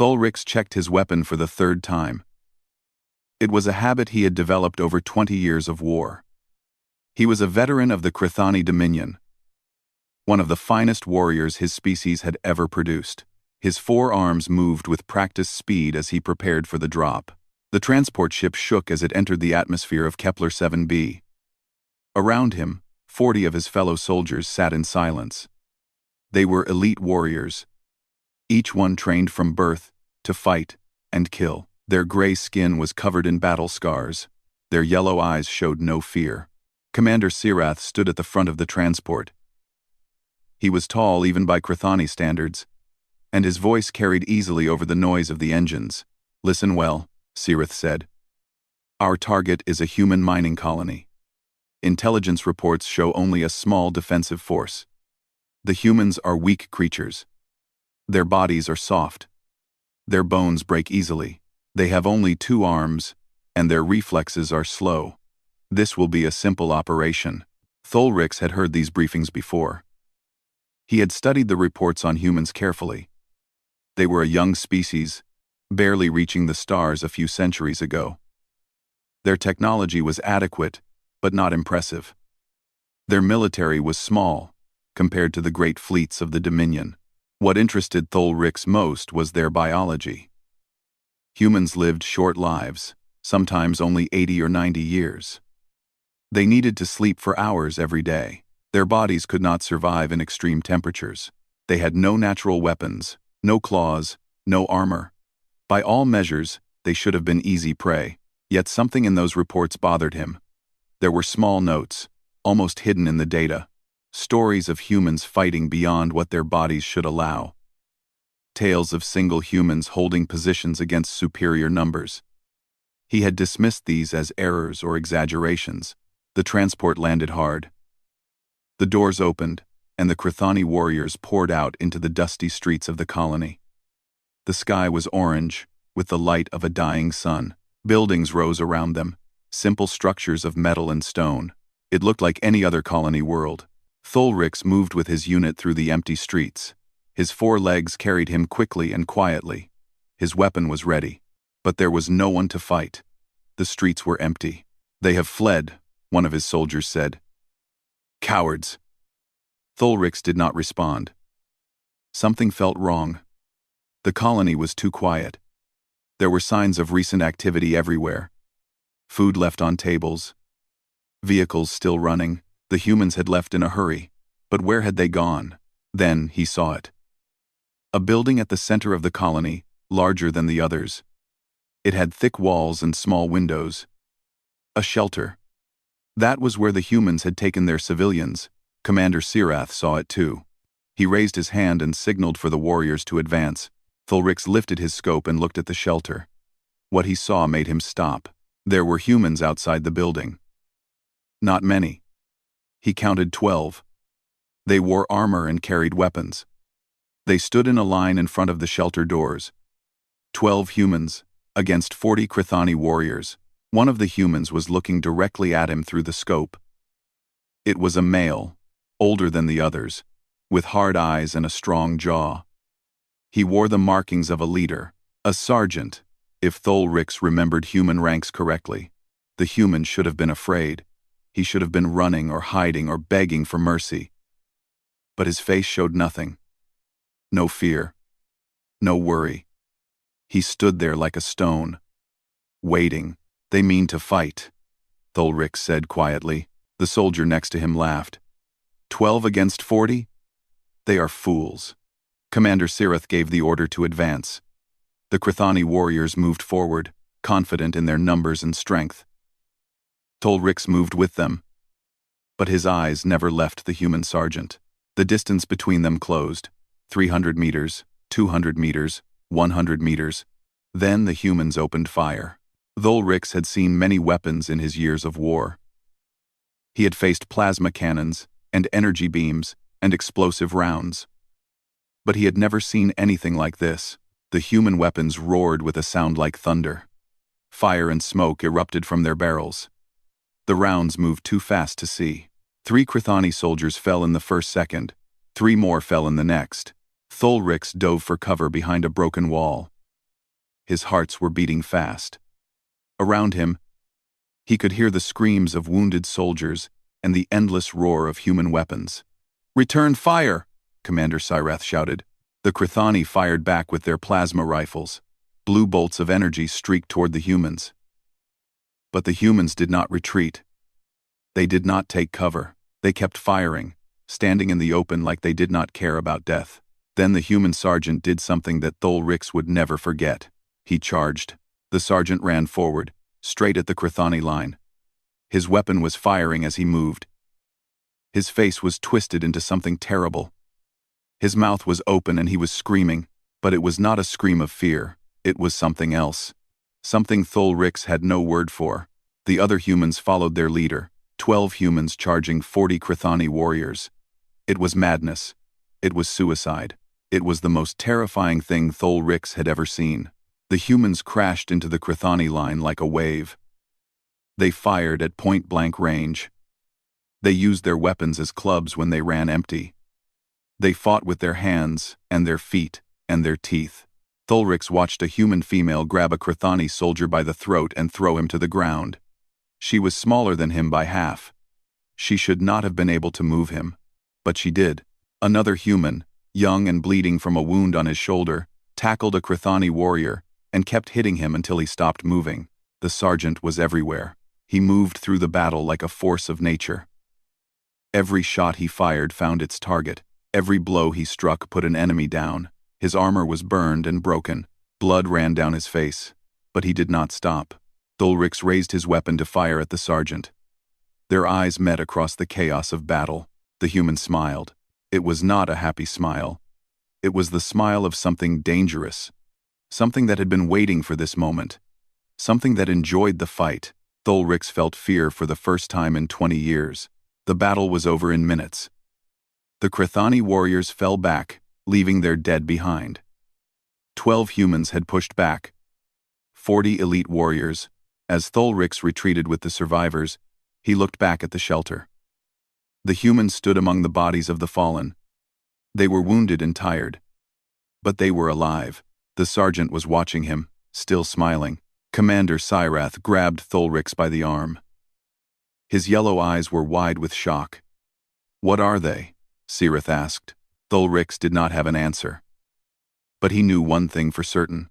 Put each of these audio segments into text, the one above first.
Thulrix checked his weapon for the third time. It was a habit he had developed over 20 years of war. He was a veteran of the Crithani Dominion, one of the finest warriors his species had ever produced. His forearms moved with practiced speed as he prepared for the drop. The transport ship shook as it entered the atmosphere of Kepler 7b. Around him, 40 of his fellow soldiers sat in silence. They were elite warriors, each one trained from birth to fight and kill. Their gray skin was covered in battle scars. Their yellow eyes showed no fear. Commander Sirath stood at the front of the transport. He was tall even by Crithani standards, and his voice carried easily over the noise of the engines. "Listen well," Sirath said. "Our target is a human mining colony. Intelligence reports show only a small defensive force. The humans are weak creatures. Their bodies are soft. Their bones break easily. They have only 2 arms, and their reflexes are slow. This will be a simple operation." Thulrix had heard these briefings before. He had studied the reports on humans carefully. They were a young species, barely reaching the stars a few centuries ago. Their technology was adequate, but not impressive. Their military was small, compared to the great fleets of the Dominion. What interested Thulrix most was their biology. Humans lived short lives, sometimes only 80 or 90 years. They needed to sleep for hours every day. Their bodies could not survive in extreme temperatures. They had no natural weapons, no claws, no armor. By all measures, they should have been easy prey. Yet something in those reports bothered him. There were small notes, almost hidden in the data. Stories of humans fighting beyond what their bodies should allow. Tales of single humans holding positions against superior numbers. He had dismissed these as errors or exaggerations. The transport landed hard. The doors opened, and the Crithani warriors poured out into the dusty streets of the colony. The sky was orange, with the light of a dying sun. Buildings rose around them, simple structures of metal and stone. It looked like any other colony world. Thulrix moved with his unit through the empty streets. His 4 legs carried him quickly and quietly. His weapon was ready. But there was no one to fight. The streets were empty. "They have fled," one of his soldiers said. "Cowards." Thulrix did not respond. Something felt wrong. The colony was too quiet. There were signs of recent activity everywhere. Food left on tables. Vehicles still running. The humans had left in a hurry. But where had they gone? Then he saw it. A building at the center of the colony, larger than the others. It had thick walls and small windows. A shelter. That was where the humans had taken their civilians. Commander Sirath saw it too. He raised his hand and signaled for the warriors to advance. Thulrix lifted his scope and looked at the shelter. What he saw made him stop. There were humans outside the building. Not many. He counted 12. They wore armor and carried weapons. They stood in a line in front of the shelter doors. 12 humans, against 40 Crithani warriors. One of the humans was looking directly at him through the scope. It was a male, older than the others, with hard eyes and a strong jaw. He wore the markings of a leader, a sergeant. If Thulrix remembered human ranks correctly, the human should have been afraid. He should have been running or hiding or begging for mercy. But his face showed nothing. No fear. No worry. He stood there like a stone, waiting. "They mean to fight," Thulrix said quietly. The soldier next to him laughed. 12 against 40? They are fools. Commander Sirath gave the order to advance. The Crithani warriors moved forward, confident in their numbers and strength. Thulrix moved with them. But his eyes never left the human sergeant. The distance between them closed. 300 meters, 200 meters, 100 meters. Then the humans opened fire. Thulrix had seen many weapons in his years of war. He had faced plasma cannons, and energy beams, and explosive rounds. But he had never seen anything like this. The human weapons roared with a sound like thunder. Fire and smoke erupted from their barrels. The rounds moved too fast to see. 3 Crithani soldiers fell in the first second. 3 more fell in the next. Thulrix dove for cover behind a broken wall. His hearts were beating fast. Around him, he could hear the screams of wounded soldiers and the endless roar of human weapons. "Return fire!" Commander Sirath shouted. The Crithani fired back with their plasma rifles. Blue bolts of energy streaked toward the humans. But the humans did not retreat. They did not take cover. They kept firing, standing in the open like they did not care about death. Then the human sergeant did something that Thulrix would never forget. He charged. The sergeant ran forward, straight at the Crithani line. His weapon was firing as he moved. His face was twisted into something terrible. His mouth was open and he was screaming, but it was not a scream of fear. It was something else. Something Thulrix had no word for. The other humans followed their leader, 12 humans charging 40 Crithani warriors. It was madness. It was suicide. It was the most terrifying thing Thulrix had ever seen. The humans crashed into the Crithani line like a wave. They fired at point-blank range. They used their weapons as clubs when they ran empty. They fought with their hands, and their feet, and their teeth. Thulrix watched a human female grab a Crithani soldier by the throat and throw him to the ground. She was smaller than him by half. She should not have been able to move him, but she did. Another human, young and bleeding from a wound on his shoulder, tackled a Crithani warrior and kept hitting him until he stopped moving. The sergeant was everywhere. He moved through the battle like a force of nature. Every shot he fired found its target. Every blow he struck put an enemy down. His armor was burned and broken. Blood ran down his face. But he did not stop. Thulrix raised his weapon to fire at the sergeant. Their eyes met across the chaos of battle. The human smiled. It was not a happy smile. It was the smile of something dangerous. Something that had been waiting for this moment. Something that enjoyed the fight. Thulrix felt fear for the first time in 20 years. The battle was over in minutes. The Crithani warriors fell back, leaving their dead behind. 12 humans had pushed back. 40 elite warriors. As Thulrix retreated with the survivors, he looked back at the shelter. The humans stood among the bodies of the fallen. They were wounded and tired. But they were alive. The sergeant was watching him, still smiling. Commander Sirath grabbed Thulrix by the arm. His yellow eyes were wide with shock. "What are they?" Sirath asked. Thulrix did not have an answer. But he knew one thing for certain.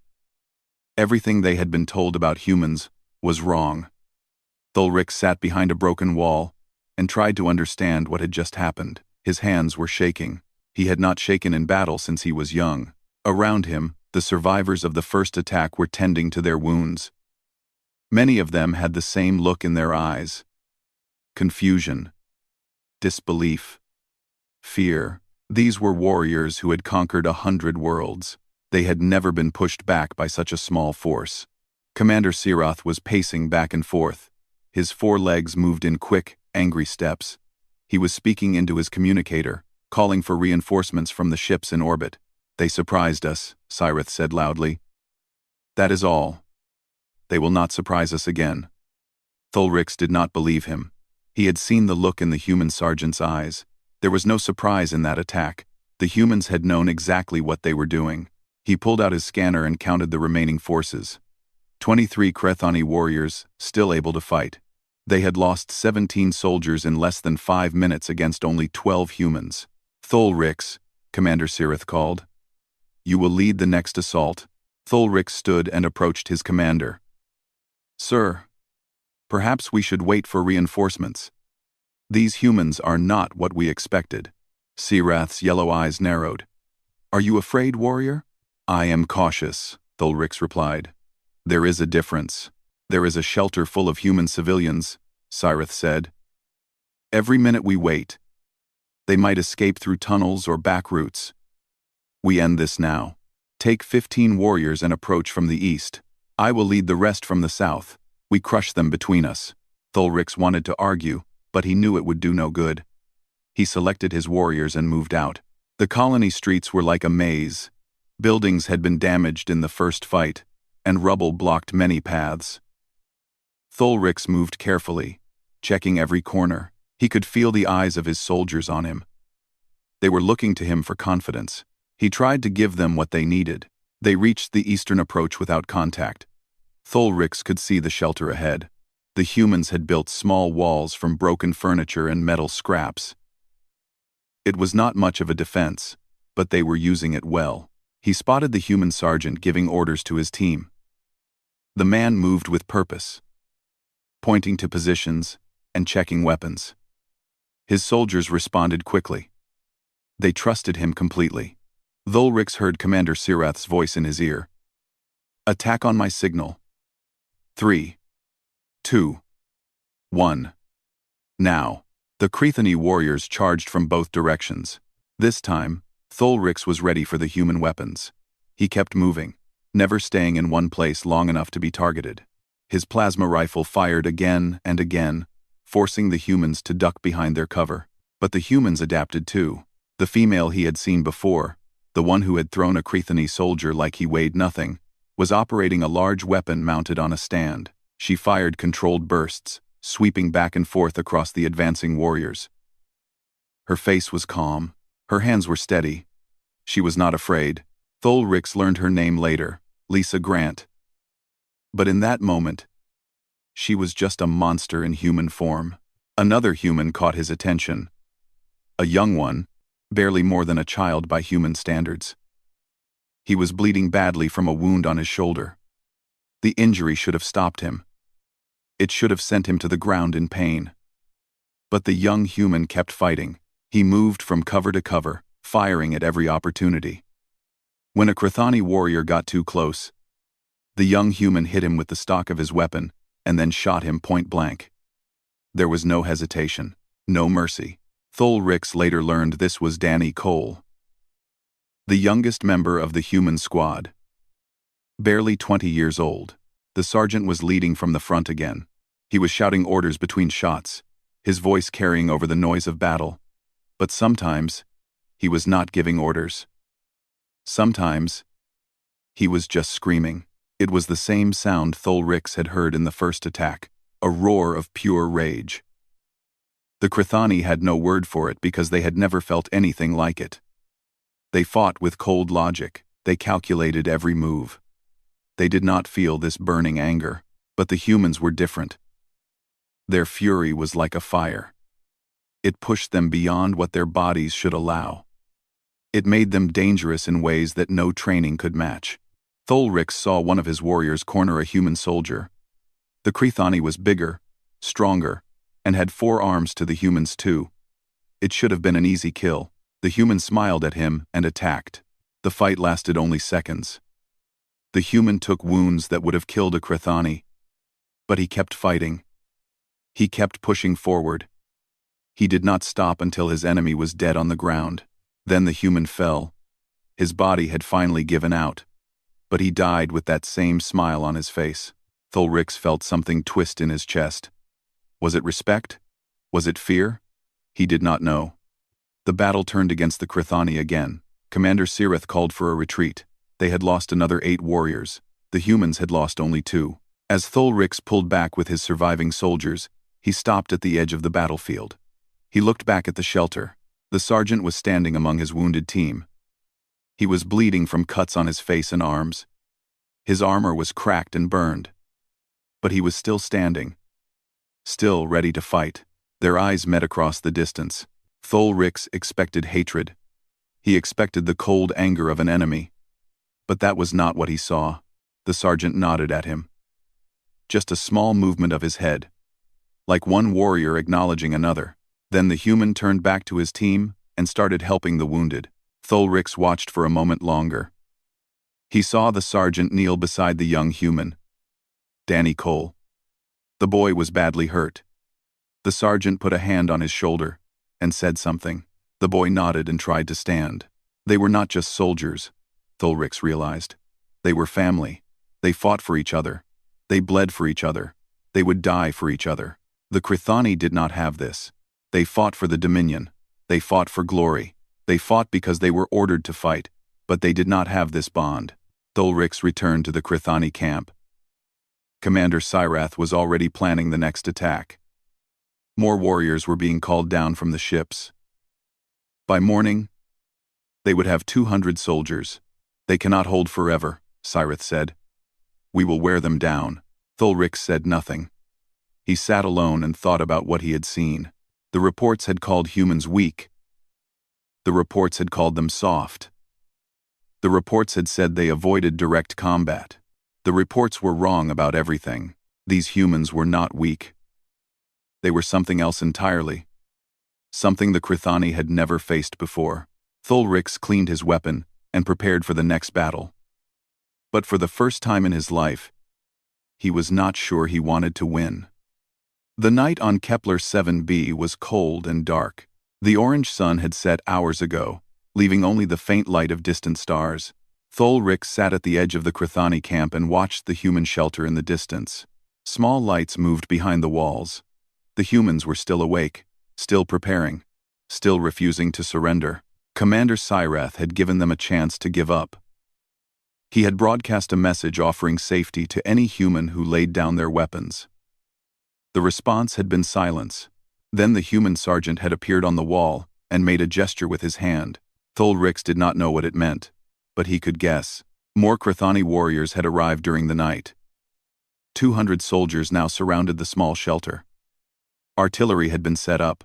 Everything they had been told about humans was wrong. Thulrix sat behind a broken wall and tried to understand what had just happened. His hands were shaking. He had not shaken in battle since he was young. Around him, the survivors of the first attack were tending to their wounds. Many of them had the same look in their eyes. Confusion. Disbelief. Fear. These were warriors who had conquered 100 worlds. They had never been pushed back by such a small force. Commander Sirath was pacing back and forth. His 4 legs moved in quick, angry steps. He was speaking into his communicator, calling for reinforcements from the ships in orbit. "They surprised us," Sirath said loudly. "That is all. They will not surprise us again." Thulrix did not believe him. He had seen the look in the human sergeant's eyes. There was no surprise in that attack. The humans had known exactly what they were doing. He pulled out his scanner and counted the remaining forces. 23 Crithani warriors, still able to fight. They had lost 17 soldiers in less than 5 minutes against only 12 humans. "Thulrix," Commander Sirath called. "You will lead the next assault." Thulrix stood and approached his commander. "Sir, perhaps we should wait for reinforcements. These humans are not what we expected." Sirath's yellow eyes narrowed. "Are you afraid, warrior?" "I am cautious," Thulrix replied. "There is a difference. There is a shelter full of human civilians," Sirath said. "Every minute we wait, they might escape through tunnels or back routes. We end this now. Take 15 warriors and approach from the east. I will lead the rest from the south. We crush them between us." Thulrix wanted to argue, but he knew it would do no good. He selected his warriors and moved out. The colony streets were like a maze. Buildings had been damaged in the first fight, and rubble blocked many paths. Thulrix moved carefully, checking every corner. He could feel the eyes of his soldiers on him. They were looking to him for confidence. He tried to give them what they needed. They reached the eastern approach without contact. Thulrix could see the shelter ahead. The humans had built small walls from broken furniture and metal scraps. It was not much of a defense, but they were using it well. He spotted the human sergeant giving orders to his team. The man moved with purpose, pointing to positions and checking weapons. His soldiers responded quickly. They trusted him completely. Thulrix heard Commander Sirath's voice in his ear. "Attack on my signal. 3, 2, 1. Now." The Crethani warriors charged from both directions. This time, Thulrix was ready for the human weapons. He kept moving, never staying in one place long enough to be targeted. His plasma rifle fired again and again, forcing the humans to duck behind their cover. But the humans adapted too. The female he had seen before, the one who had thrown a Crethani soldier like he weighed nothing, was operating a large weapon mounted on a stand. She fired controlled bursts, sweeping back and forth across the advancing warriors. Her face was calm. Her hands were steady. She was not afraid. Thulrix learned her name later, Lisa Grant. But in that moment, she was just a monster in human form. Another human caught his attention. A young one, barely more than a child by human standards. He was bleeding badly from a wound on his shoulder. The injury should have stopped him. It should have sent him to the ground in pain. But the young human kept fighting. He moved from cover to cover, firing at every opportunity. When a Crethani warrior got too close, the young human hit him with the stock of his weapon and then shot him point blank. There was no hesitation, no mercy. Thulrix later learned this was Danny Cole, the youngest member of the human squad. Barely 20 years old, the sergeant was leading from the front again. He was shouting orders between shots, his voice carrying over the noise of battle. But sometimes, he was not giving orders. Sometimes, he was just screaming. It was the same sound Thulrix had heard in the first attack, a roar of pure rage. The Crethani had no word for it because they had never felt anything like it. They fought with cold logic. They calculated every move. They did not feel this burning anger, but the humans were different. Their fury was like a fire. It pushed them beyond what their bodies should allow. It made them dangerous in ways that no training could match. Thulrix saw one of his warriors corner a human soldier. The Crethani was bigger, stronger, and had 4 arms to the humans too. It should have been an easy kill. The human smiled at him and attacked. The fight lasted only seconds. The human took wounds that would have killed a Crethani. But he kept fighting. He kept pushing forward. He did not stop until his enemy was dead on the ground. Then the human fell. His body had finally given out. But he died with that same smile on his face. Thulrix felt something twist in his chest. Was it respect? Was it fear? He did not know. The battle turned against the Crethani again. Commander Sirath called for a retreat. They had lost another 8 warriors. The humans had lost only 2. As Thulrix pulled back with his surviving soldiers, he stopped at the edge of the battlefield. He looked back at the shelter. The sergeant was standing among his wounded team. He was bleeding from cuts on his face and arms. His armor was cracked and burned. But he was still standing, still ready to fight. Their eyes met across the distance. Thulrix expected hatred. He expected the cold anger of an enemy. But that was not what he saw. The sergeant nodded at him. Just a small movement of his head, like one warrior acknowledging another. Then the human turned back to his team and started helping the wounded. Thulrix watched for a moment longer. He saw the sergeant kneel beside the young human, Danny Cole. The boy was badly hurt. The sergeant put a hand on his shoulder and said something. The boy nodded and tried to stand. They were not just soldiers, Thulrix realized. They were family. They fought for each other. They bled for each other. They would die for each other. The Crethani did not have this. They fought for the Dominion. They fought for glory. They fought because they were ordered to fight, but they did not have this bond. Thulrix returned to the Crethani camp. Commander Sirath was already planning the next attack. More warriors were being called down from the ships. By morning, they would have 200 soldiers. They cannot hold forever, Cyrith said. We will wear them down. Thulrix said nothing. He sat alone and thought about what he had seen. The reports had called humans weak. The reports had called them soft. The reports had said they avoided direct combat. The reports were wrong about everything. These humans were not weak. They were something else entirely. Something the Crithani had never faced before. Thulrix cleaned his weapon and prepared for the next battle. But for the first time in his life, he was not sure he wanted to win. The night on Kepler 7b was cold and dark. The orange sun had set hours ago, leaving only the faint light of distant stars. Thulrix sat at the edge of the Crithani camp and watched the human shelter in the distance. Small lights moved behind the walls. The humans were still awake, still preparing, still refusing to surrender. Commander Cyrith had given them a chance to give up. He had broadcast a message offering safety to any human who laid down their weapons. The response had been silence. Then the human sergeant had appeared on the wall and made a gesture with his hand. Thulrix did not know what it meant, but he could guess. More Crithani warriors had arrived during the night. 200 soldiers now surrounded the small shelter. Artillery had been set up.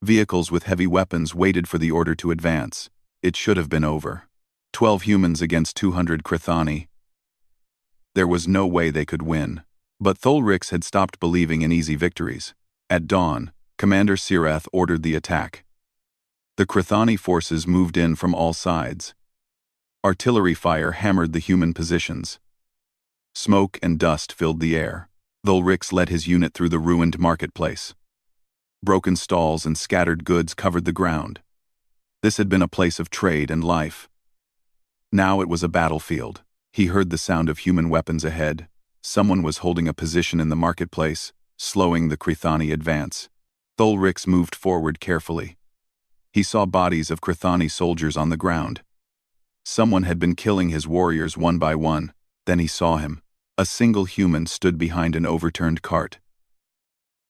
Vehicles with heavy weapons waited for the order to advance. It should have been over. 12 humans against 200 Crithani. There was no way they could win. But Thulrix had stopped believing in easy victories. At dawn, Commander Cyrith ordered the attack. The Crithani forces moved in from all sides. Artillery fire hammered the human positions. Smoke and dust filled the air. Thulrix led his unit through the ruined marketplace. Broken stalls and scattered goods covered the ground. This had been a place of trade and life. Now it was a battlefield. He heard the sound of human weapons ahead. Someone was holding a position in the marketplace, slowing the Crithani advance. Thulrix moved forward carefully. He saw bodies of Crithani soldiers on the ground. Someone had been killing his warriors one by one. Then he saw him. A single human stood behind an overturned cart.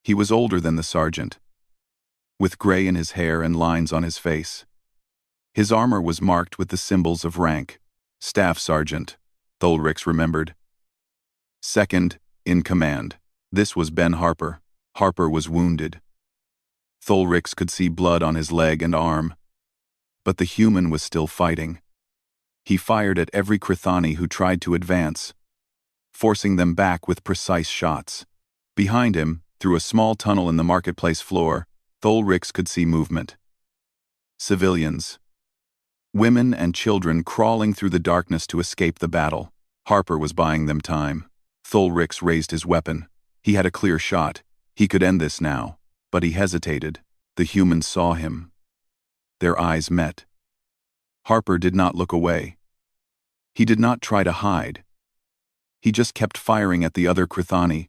He was older than the sergeant, with gray in his hair and lines on his face. His armor was marked with the symbols of rank. Staff Sergeant, Thulrix remembered. Second in command. This was Ben Harper. Harper was wounded. Thulrix could see blood on his leg and arm. But the human was still fighting. He fired at every Crithani who tried to advance, forcing them back with precise shots. Behind him, through a small tunnel in the marketplace floor, Thulrix could see movement. Civilians. Women and children crawling through the darkness to escape the battle. Harper was buying them time. Thulrix raised his weapon. He had a clear shot. He could end this now. But he hesitated. The humans saw him. Their eyes met. Harper did not look away. He did not try to hide. He just kept firing at the other Crithani,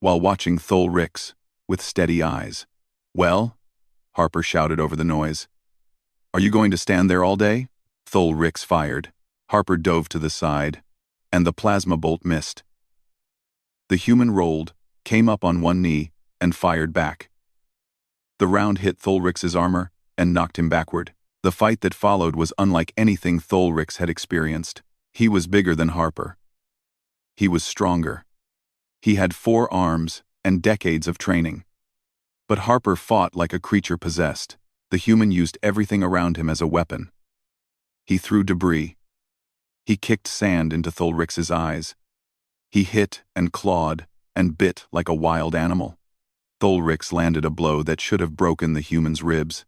while watching Thulrix with steady eyes. Well? Harper shouted over the noise. Are you going to stand there all day? Thulrix fired. Harper dove to the side, and the plasma bolt missed. The human rolled, came up on one knee, and fired back. The round hit Thulrix's armor and knocked him backward. The fight that followed was unlike anything Thulrix had experienced. He was bigger than Harper. He was stronger. He had 4 arms and decades of training. But Harper fought like a creature possessed. The human used everything around him as a weapon. He threw debris. He kicked sand into Thulrix's eyes. He hit and clawed and bit like a wild animal. Thulrix landed a blow that should have broken the human's ribs.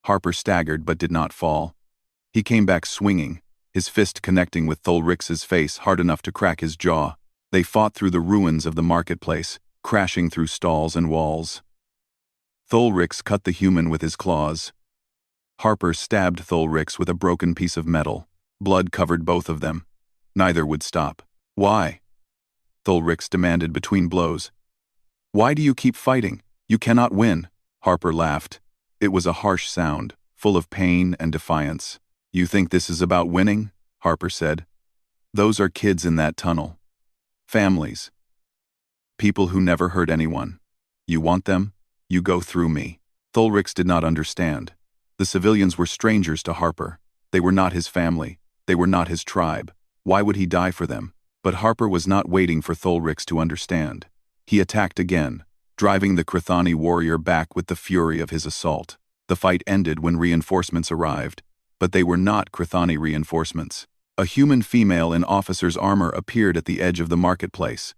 Harper staggered but did not fall. He came back swinging, his fist connecting with Thulrix's face hard enough to crack his jaw. They fought through the ruins of the marketplace, crashing through stalls and walls. Thulrix cut the human with his claws. Harper stabbed Thulrix with a broken piece of metal. Blood covered both of them. Neither would stop. Why? Thulrix demanded between blows. Why do you keep fighting? You cannot win. Harper laughed. It was a harsh sound, full of pain and defiance. You think this is about winning? Harper said. Those are kids in that tunnel. Families. People who never hurt anyone. You want them? You go through me. Thulrix did not understand. The civilians were strangers to Harper. They were not his family. They were not his tribe. Why would he die for them? But Harper was not waiting for Thulrix to understand. He attacked again, driving the Crithani warrior back with the fury of his assault. The fight ended when reinforcements arrived, but they were not Crithani reinforcements. A human female in officer's armor appeared at the edge of the marketplace.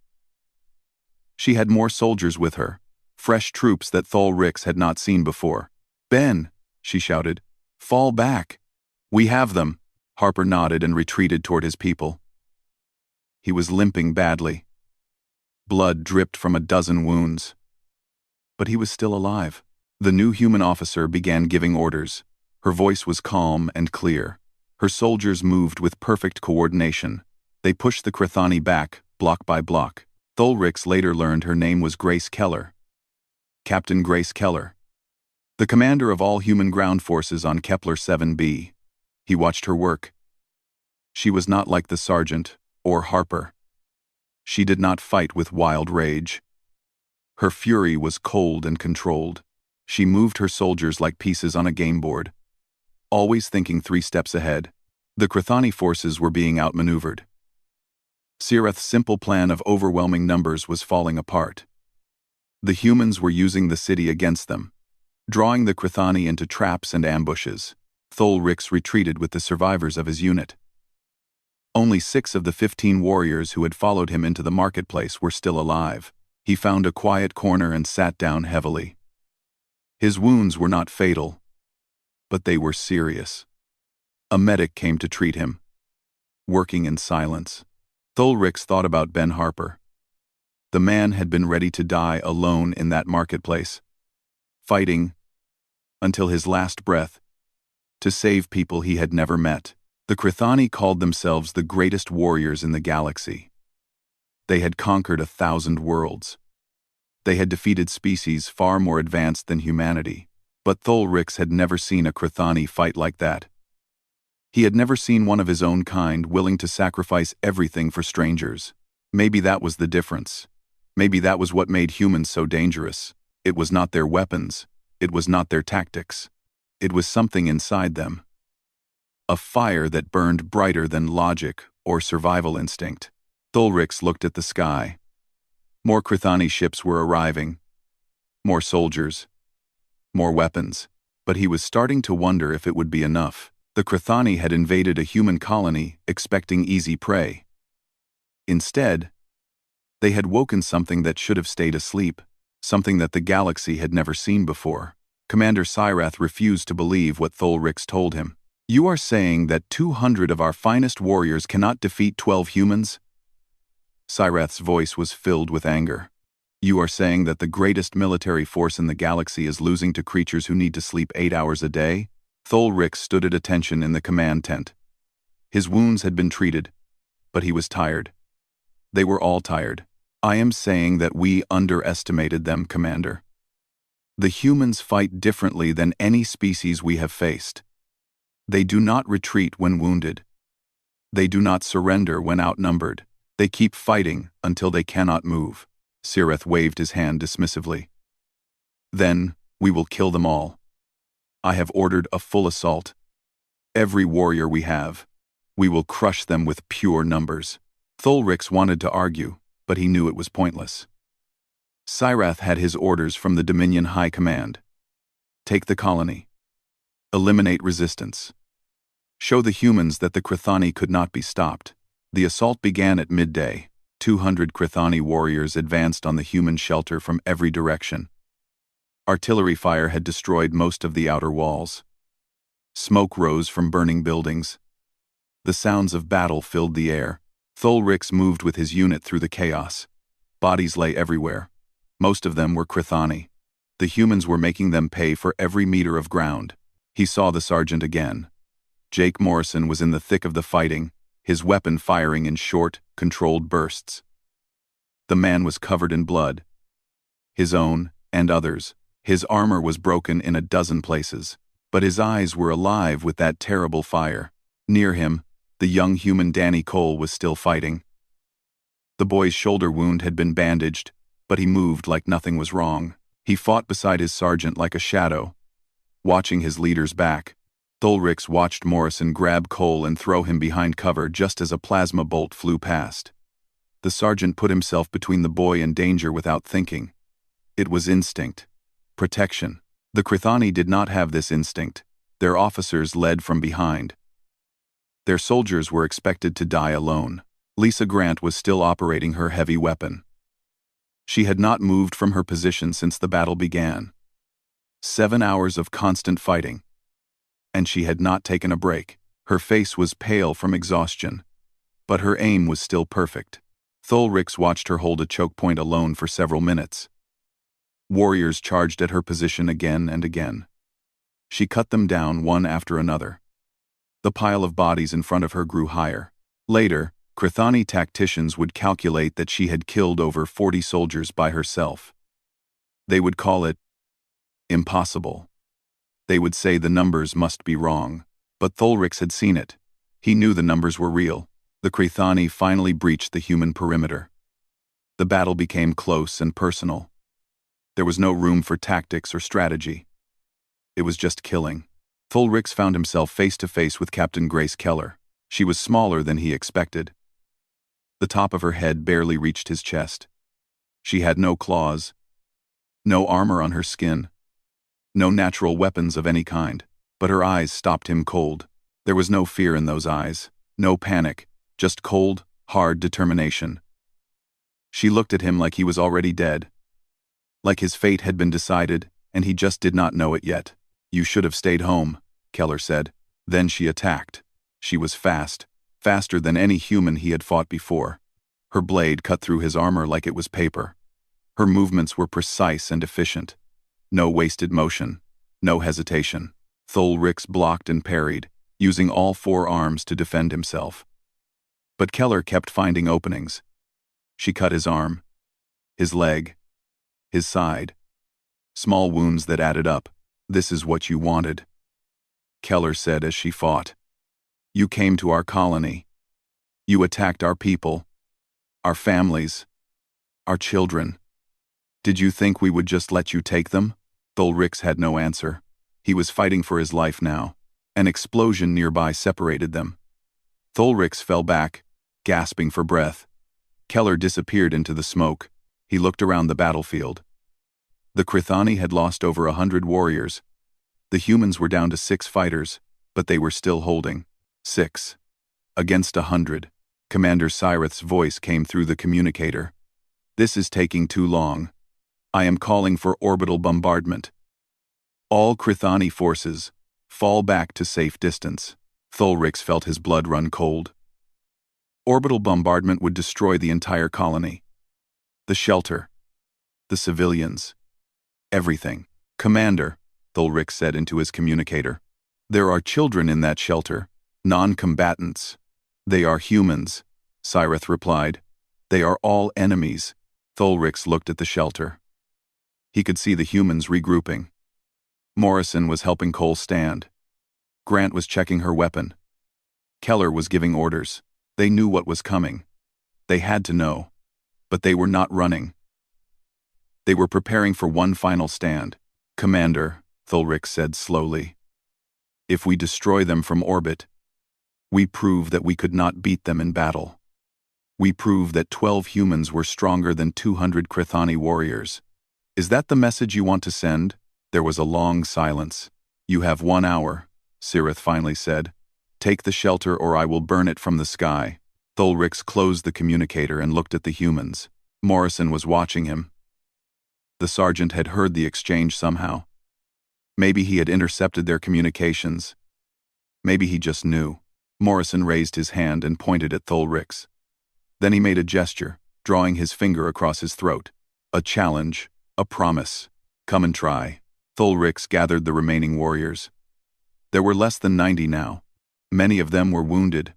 She had more soldiers with her, fresh troops that Thulrix had not seen before. "Ben," she shouted, "fall back. We have them." Harper nodded and retreated toward his people. He was limping badly. Blood dripped from a dozen wounds. But he was still alive. The new human officer began giving orders. Her voice was calm and clear. Her soldiers moved with perfect coordination. They pushed the Crithani back, block by block. Thulrix later learned her name was Grace Keller. Captain Grace Keller. The commander of all human ground forces on Kepler 7b. He watched her work. She was not like the sergeant or Harper. She did not fight with wild rage. Her fury was cold and controlled. She moved her soldiers like pieces on a game board, always thinking 3 steps ahead. The Crithani forces were being outmaneuvered. Sireth's simple plan of overwhelming numbers was falling apart. The humans were using the city against them, drawing the Crithani into traps and ambushes. Thulrix retreated with the survivors of his unit. Only 6 of the 15 warriors who had followed him into the marketplace were still alive. He found a quiet corner and sat down heavily. His wounds were not fatal, but they were serious. A medic came to treat him, working in silence. Thulrix thought about Ben Harper. The man had been ready to die alone in that marketplace, fighting, until his last breath, to save people he had never met. The Crithani called themselves the greatest warriors in the galaxy. They had conquered 1,000 worlds. They had defeated species far more advanced than humanity. But Thulrix had never seen a Crithani fight like that. He had never seen one of his own kind willing to sacrifice everything for strangers. Maybe that was the difference. Maybe that was what made humans so dangerous. It was not their weapons. It was not their tactics. It was something inside them. A fire that burned brighter than logic or survival instinct. Thulrix looked at the sky. More Crithani ships were arriving. More soldiers. More weapons. But he was starting to wonder if it would be enough. The Crithani had invaded a human colony, expecting easy prey. Instead, they had woken something that should have stayed asleep, something that the galaxy had never seen before. Commander Sireth refused to believe what Thulrix told him. "You are saying that 200 of our finest warriors cannot defeat 12 humans?" Sireth's voice was filled with anger. "You are saying that the greatest military force in the galaxy is losing to creatures who need to sleep 8 hours a day?" Thulrix stood at attention in the command tent. His wounds had been treated, but he was tired. They were all tired. "I am saying that we underestimated them, Commander. The humans fight differently than any species we have faced. They do not retreat when wounded. They do not surrender when outnumbered. They keep fighting until they cannot move." Sireth waved his hand dismissively. "Then, we will kill them all. I have ordered a full assault. Every warrior we have. We will crush them with pure numbers." Thulrix wanted to argue, but he knew it was pointless. Sireth had his orders from the Dominion High Command. Take the colony. Eliminate resistance. Show the humans that the Crithani could not be stopped. The assault began at midday. 200 Crithani warriors advanced on the human shelter from every direction. Artillery fire had destroyed most of the outer walls. Smoke rose from burning buildings. The sounds of battle filled the air. Thulrix moved with his unit through the chaos. Bodies lay everywhere. Most of them were Crithani. The humans were making them pay for every meter of ground. He saw the sergeant again. Jake Morrison was in the thick of the fighting, his weapon firing in short, controlled bursts. The man was covered in blood. His own, and others. His armor was broken in a dozen places, but his eyes were alive with that terrible fire. Near him, the young human Danny Cole was still fighting. The boy's shoulder wound had been bandaged, but he moved like nothing was wrong. He fought beside his sergeant like a shadow, watching his leader's back. Thulrix watched Morrison grab Cole and throw him behind cover just as a plasma bolt flew past. The sergeant put himself between the boy and danger without thinking. It was instinct. Protection. The Crithani did not have this instinct. Their officers led from behind. Their soldiers were expected to die alone. Lisa Grant was still operating her heavy weapon. She had not moved from her position since the battle began. 7 hours of constant fighting. And she had not taken a break. Her face was pale from exhaustion. But her aim was still perfect. Thulrix watched her hold a choke point alone for several minutes. Warriors charged at her position again and again. She cut them down one after another. The pile of bodies in front of her grew higher. Later, Crithani tacticians would calculate that she had killed over 40 soldiers by herself. They would call it impossible. They would say the numbers must be wrong. But Thulrix had seen it. He knew the numbers were real. The Crithani finally breached the human perimeter. The battle became close and personal. There was no room for tactics or strategy. It was just killing. Thulrix found himself face to face with Captain Grace Keller. She was smaller than he expected. The top of her head barely reached his chest. She had no claws, no armor on her skin, no natural weapons of any kind, but her eyes stopped him cold. There was no fear in those eyes, no panic, just cold, hard determination. She looked at him like he was already dead, like his fate had been decided, and he just did not know it yet. "You should have stayed home," Keller said. Then she attacked. She was fast, faster than any human he had fought before. Her blade cut through his armor like it was paper. Her movements were precise and efficient. No wasted motion, no hesitation. Thulrix blocked and parried, using all 4 arms to defend himself. But Keller kept finding openings. She cut his arm, his leg, his side. Small wounds that added up. "This is what you wanted," Keller said as she fought. "You came to our colony. You attacked our people, our families, our children. Did you think we would just let you take them?" Thulrix had no answer. He was fighting for his life now. An explosion nearby separated them. Thulrix fell back, gasping for breath. Keller disappeared into the smoke. He looked around the battlefield. The Crithani had lost over 100 warriors. The humans were down to 6 fighters, but they were still holding. 6 against 100. Commander Cyrith's voice came through the communicator. "This is taking too long. I am calling for orbital bombardment. All Crithani forces, fall back to safe distance." Thulrix felt his blood run cold. Orbital bombardment would destroy the entire colony. The shelter. The civilians. Everything. "Commander," Thulrix said into his communicator, "there are children in that shelter, non-combatants." "They are humans," Cyrith replied. "They are all enemies." Thulrix looked at the shelter. He could see the humans regrouping. Morrison was helping Cole stand. Grant was checking her weapon. Keller was giving orders. They knew what was coming. They had to know. But they were not running. They were preparing for one final stand. "Commander," Thulrix said slowly, "if we destroy them from orbit, we prove that we could not beat them in battle. We prove that 12 humans were stronger than 200 Crithani warriors. Is that the message you want to send?" There was a long silence. "You have 1 hour," Cyrith finally said. "Take the shelter or I will burn it from the sky." Thulrix closed the communicator and looked at the humans. Morrison was watching him. The sergeant had heard the exchange somehow. Maybe he had intercepted their communications. Maybe he just knew. Morrison raised his hand and pointed at Thulrix. Then he made a gesture, drawing his finger across his throat. A challenge, a promise. "Come and try." Thulrix gathered the remaining warriors. There were less than 90 now. Many of them were wounded.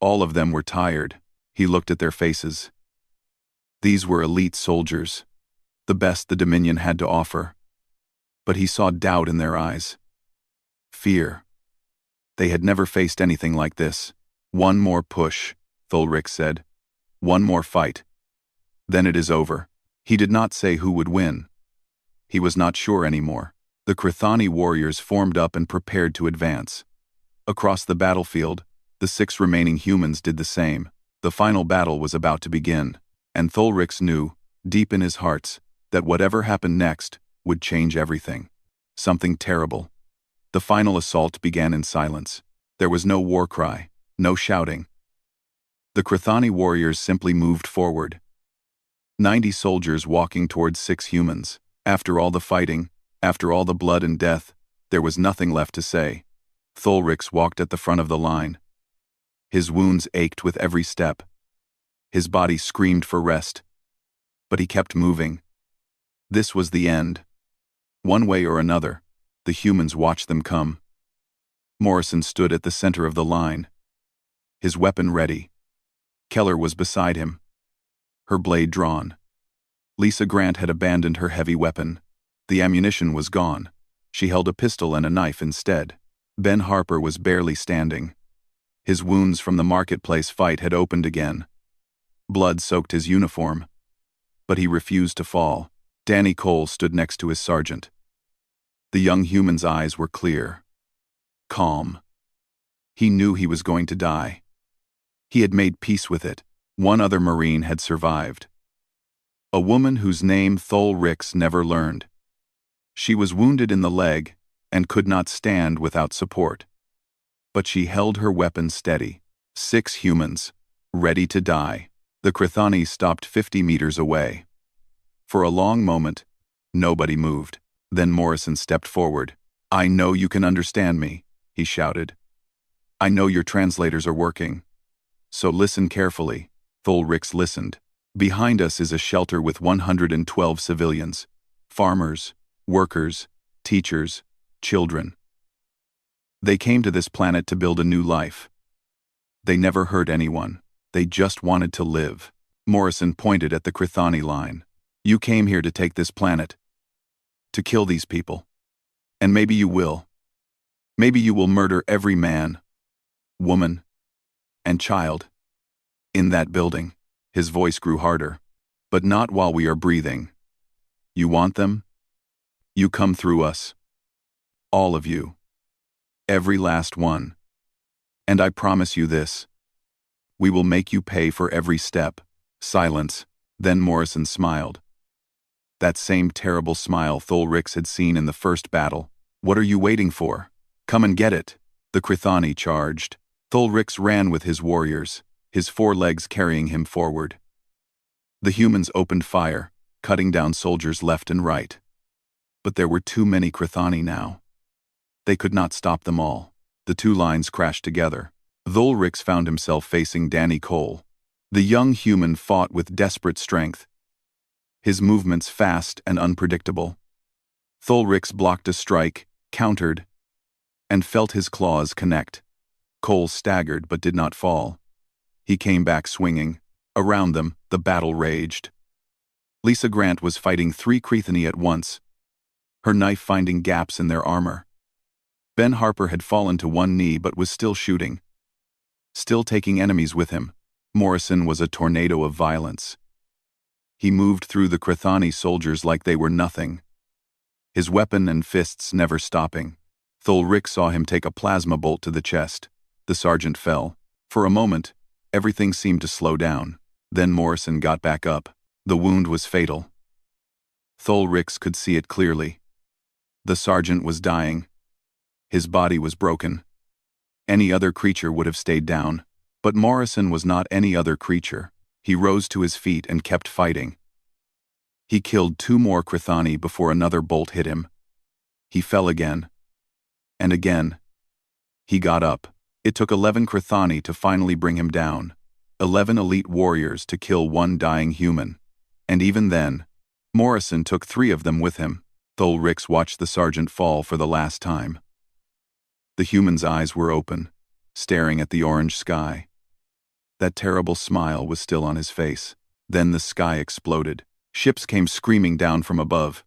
All of them were tired. He looked at their faces. These were elite soldiers, the best the Dominion had to offer. But he saw doubt in their eyes. Fear. They had never faced anything like this. "One more push," Thulrix said. "One more fight. Then it is over." He did not say who would win. He was not sure anymore. The Crithani warriors formed up and prepared to advance. Across the battlefield, the 6 remaining humans did the same. The final battle was about to begin, and Thulrix knew, deep in his hearts, that whatever happened next would change everything. Something terrible. The final assault began in silence. There was no war cry, no shouting. The Crithani warriors simply moved forward. 90 soldiers walking towards 6 humans. After all the fighting, after all the blood and death, there was nothing left to say. Thulrix walked at the front of the line. His wounds ached with every step. His body screamed for rest. But he kept moving. This was the end. One way or another, the humans watched them come. Morrison stood at the center of the line, his weapon ready. Keller was beside him, her blade drawn. Lisa Grant had abandoned her heavy weapon. The ammunition was gone. She held a pistol and a knife instead. Ben Harper was barely standing. His wounds from the marketplace fight had opened again. Blood soaked his uniform. But he refused to fall. Danny Cole stood next to his sergeant. The young human's eyes were clear, calm. He knew he was going to die. He had made peace with it. One other Marine had survived. A woman whose name Thulrix never learned. She was wounded in the leg and could not stand without support. But she held her weapon steady. 6 humans, ready to die. The Crithani stopped 50 meters away. For a long moment, nobody moved. Then Morrison stepped forward. "I know you can understand me," he shouted. "I know your translators are working. So listen carefully." Thulrix listened. "Behind us is a shelter with 112 civilians. Farmers, workers, teachers, children. They came to this planet to build a new life. They never hurt anyone. They just wanted to live." Morrison pointed at the Crithani line. "You came here to take this planet. To kill these people. And maybe you will. Maybe you will murder every man, woman, and child in that building." His voice grew harder. "But not while we are breathing. You want them? You come through us. All of you. Every last one. And I promise you this. We will make you pay for every step." Silence. Then Morrison smiled. That same terrible smile Thulrix had seen in the first battle. "What are you waiting for? Come and get it." The Crithani charged. Thulrix ran with his warriors, his 4 legs carrying him forward. The humans opened fire, cutting down soldiers left and right. But there were too many Crithani now. They could not stop them all. The 2 lines crashed together. Thulrix found himself facing Danny Cole. The young human fought with desperate strength, his movements fast and unpredictable. Thulrix blocked a strike, countered, and felt his claws connect. Cole staggered but did not fall. He came back swinging. Around them, the battle raged. Lisa Grant was fighting 3 Crithani at once, her knife finding gaps in their armor. Ben Harper had fallen to one knee but was still shooting, still taking enemies with him. Morrison was a tornado of violence. He moved through the Crithani soldiers like they were nothing, his weapon and fists never stopping. Thulrix saw him take a plasma bolt to the chest. The sergeant fell. For a moment, everything seemed to slow down. Then Morrison got back up. The wound was fatal. Thulrix could see it clearly. The sergeant was dying. His body was broken. Any other creature would have stayed down. But Morrison was not any other creature. He rose to his feet and kept fighting. He killed 2 more Crithani before another bolt hit him. He fell again. And again. He got up. It took 11 Crithani to finally bring him down. 11 elite warriors to kill 1 dying human. And even then, Morrison took 3 of them with him. Thulrix watched the sergeant fall for the last time. The human's eyes were open, staring at the orange sky. That terrible smile was still on his face. Then the sky exploded. Ships came screaming down from above.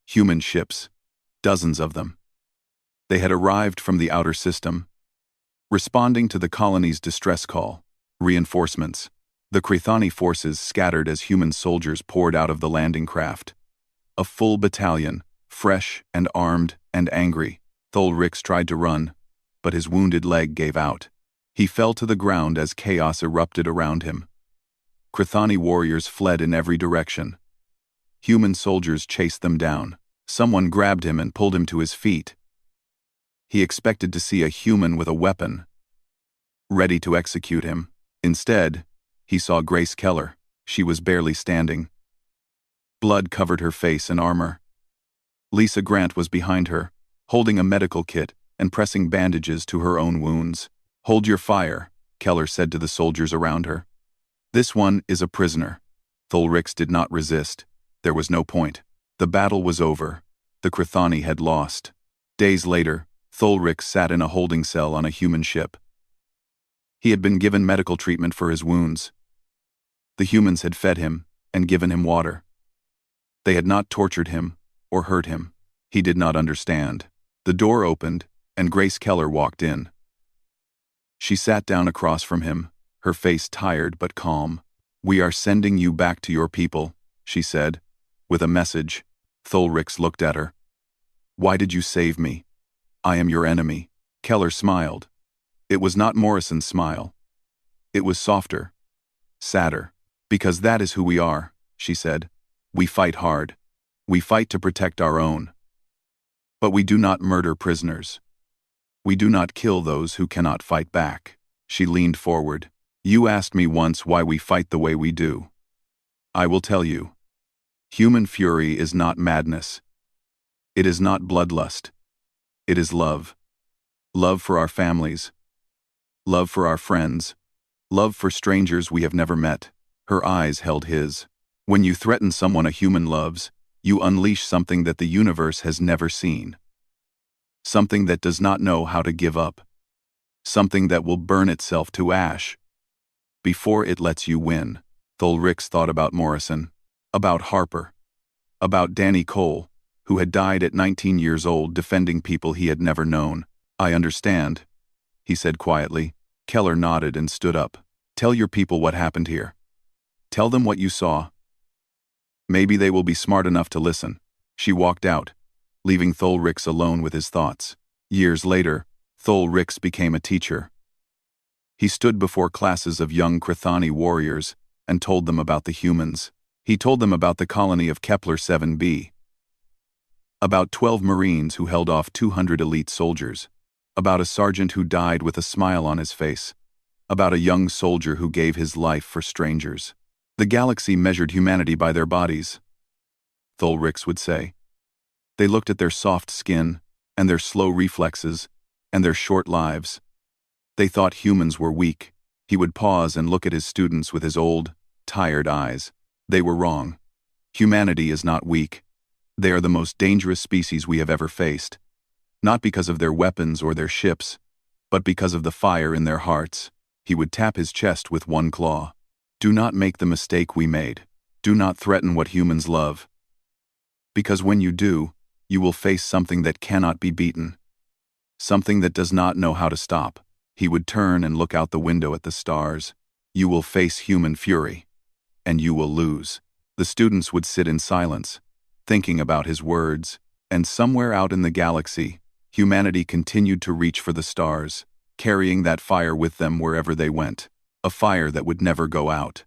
Human ships. Dozens of them. They had arrived from the outer system, responding to the colony's distress call. Reinforcements. The Crithani forces scattered as human soldiers poured out of the landing craft. A full battalion, Fresh and armed and angry, Thulrix tried to run, but his wounded leg gave out. He fell to the ground as chaos erupted around him. Chthoni warriors fled in every direction. Human soldiers chased them down. Someone grabbed him and pulled him to his feet. He expected to see a human with a weapon, ready to execute him. Instead, he saw Grace Keller. She was barely standing. Blood covered her face and armor. Lisa Grant was behind her, holding a medical kit and pressing bandages to her own wounds. "Hold your fire," Keller said to the soldiers around her. "This one is a prisoner." Thulrix did not resist. There was no point. The battle was over. The Chthoni had lost. Days later, Thulrix sat in a holding cell on a human ship. He had been given medical treatment for his wounds. The humans had fed him and given him water. They had not tortured him or hurt him. He did not understand. The door opened, and Grace Keller walked in. She sat down across from him, her face tired but calm. "We are sending you back to your people," she said, with a message. Thulrix looked at her. "Why did you save me? I am your enemy." Keller smiled. It was not Morrison's smile. It was softer, sadder. "Because that is who we are," she said. "We fight hard. We fight to protect our own. But we do not murder prisoners. We do not kill those who cannot fight back." She leaned forward. "You asked me once why we fight the way we do. I will tell you. Human fury is not madness. It is not bloodlust. It is love. Love for our families. Love for our friends. Love for strangers we have never met." Her eyes held his. "When you threaten someone a human loves, you unleash something that the universe has never seen. Something that does not know how to give up. Something that will burn itself to ash before it lets you win." Thulrix thought about Morrison, about Harper, about Danny Cole, who had died at 19 years old defending people he had never known. "I understand," he said quietly. Keller nodded and stood up. "Tell your people what happened here. Tell them what you saw. Maybe they will be smart enough to listen." She walked out, leaving Thulrix alone with his thoughts. Years later, Thulrix became a teacher. He stood before classes of young Chthoni warriors and told them about the humans. He told them about the colony of Kepler 7b, about 12 Marines who held off 200 elite soldiers, about a sergeant who died with a smile on his face, about a young soldier who gave his life for strangers. "The galaxy measured humanity by their bodies," Thulrix would say. "They looked at their soft skin, and their slow reflexes, and their short lives. They thought humans were weak." He would pause and look at his students with his old, tired eyes. They were wrong. Humanity is not weak. They are the most dangerous species we have ever faced. Not because of their weapons or their ships, but because of the fire in their hearts. He would tap his chest with one claw. "Do not make the mistake we made. Do not threaten what humans love. Because when you do, you will face something that cannot be beaten. Something that does not know how to stop." He would turn and look out the window at the stars. "You will face human fury, and you will lose." The students would sit in silence, thinking about his words, and somewhere out in the galaxy, humanity continued to reach for the stars, carrying that fire with them wherever they went, a fire that would never go out.